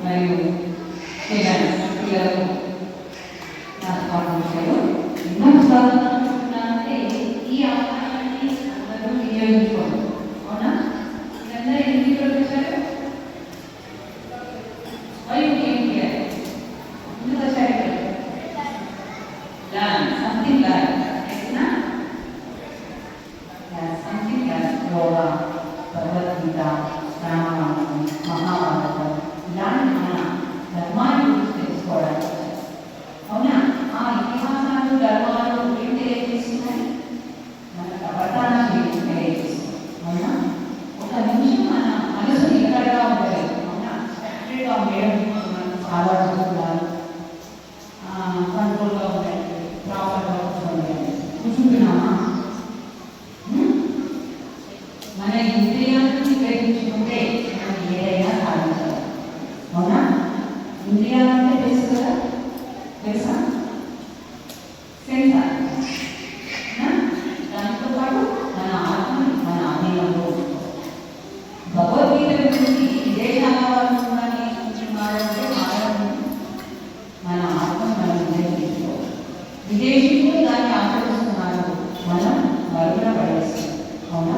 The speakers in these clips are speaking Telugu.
మరియు పిల్లలకు నా స్వాగతాలు. ఎన్నో స్వాగతాలు ఈ అవకాశాన్ని అందరూ వినియోగించుకోండి. అవునా? ఇదంతా ఎందుకు వచ్చారు? ఎందుకు వచ్చారు? సంథింగ్ సంథింగ్ యోగా, భగవద్గీత, రామాయణం, మహాభారతం ఇలాంటి మన ధర్మాన్ని గురించి తెలుసుకోవడానికి. అవునా? ఆ ఇతిహాసాలు ధర్మాలు ఏం తెలియజేస్తున్నాయి? మన ప్రవర్తన తెలియజేస్తుంది. అవునా? ఒక నిమిషం మన మనసు నిలకడగా ఉండలేదు. అవునా? స్టాండర్డ్గా ఉండడం మనం చాలా చూస్తున్నాము. కంట్రోల్గా ఉండండి, ప్రాపర్గా ఉండండి. కూర్చుంటున్నామా? మన ఇంద్రియాలను గ్రహించుకుంటే మనం ఏదైనా సాధించాలి. అవునా? ఇంద్రియాలంటే తెలుసు కదా, తెలుసా? సెన్సార్. దాంతో పాటు మన ఆత్మని మన ఆధీనంలో భగవద్గీత గురించి విదేశాల వాళ్ళు కూడా నేర్చుకుంటున్నారంటే మన ఆత్మను మనం నిర్ణయించుకోవాలి. విదేశీయులు దాన్ని ఆచరిస్తున్నారు, మనం మరుగున పడేస్తాం. అవునా?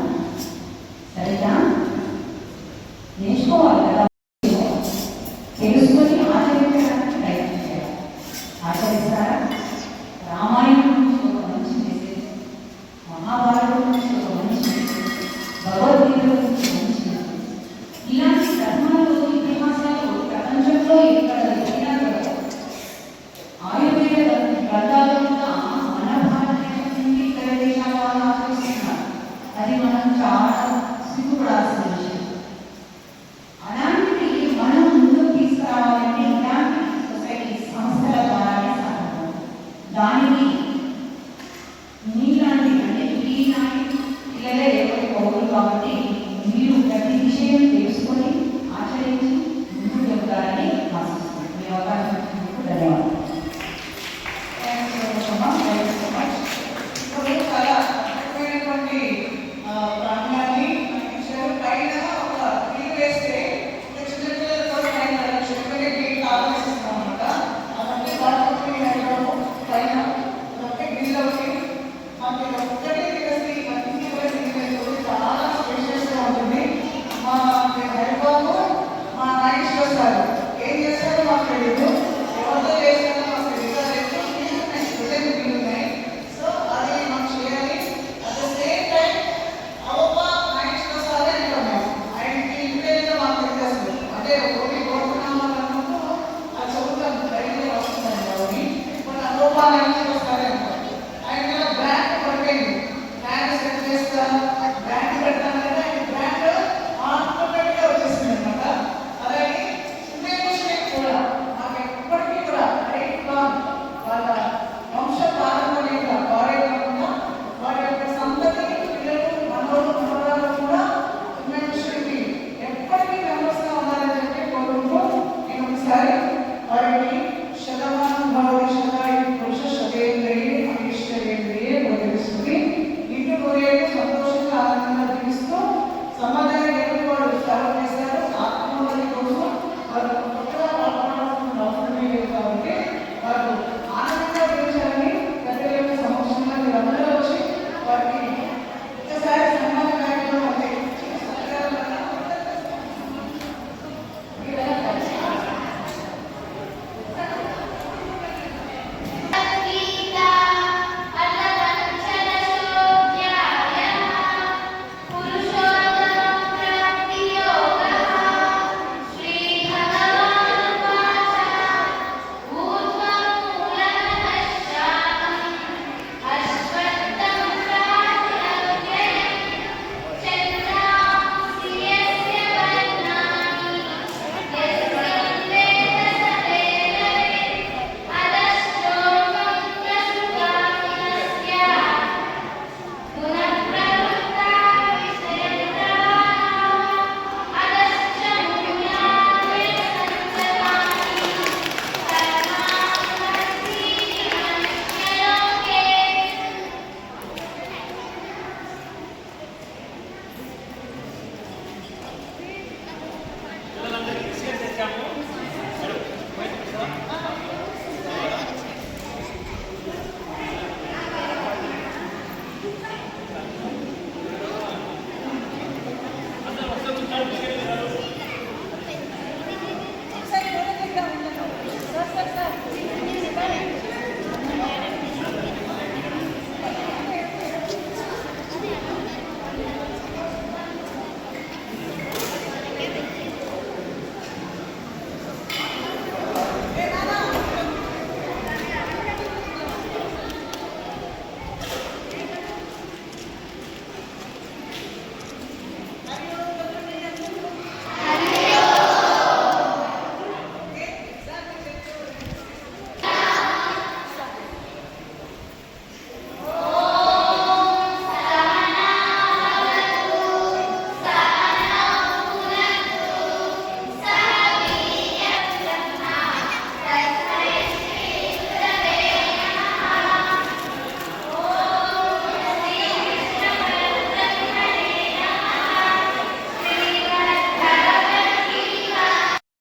సరిగ్గా నేర్చుకోవాలి కదా, తెలుసుకొని ఆచరించడానికి ప్రయత్నం చేయాలి. ఆచరిస్తారా? రామాయణం నుంచి ఒక మంచి మెసేజ్, మహాభారతం నుంచి ఒక మంచి మెసేజ్, భగవద్గీత నుంచి మంచి మెసేజ్. ఇలాంటి ధర్మాలు, ఇతిహాసాలు ప్రపంచంలో ఎక్కడ ఎక్కడా దొరకవు. ఆయుర్వేద గ్రంథాలు కూడా మన భారతదేశం నుండి ఇతర దేశాల వాళ్ళు ఆచరిస్తున్నారు. అది మనం చాలా సిగ్గుపడాల్సిన విషయం. అలాంటిది మనం ముందుకు తీసుకురావాలంటే ఇలాంటి సొసైటీ సంస్థల ద్వారానే సాధ్యం. దానికి మీలాంటి అంటే ఈనాటి పిల్లలే రేపటి పౌరులు కాబట్టి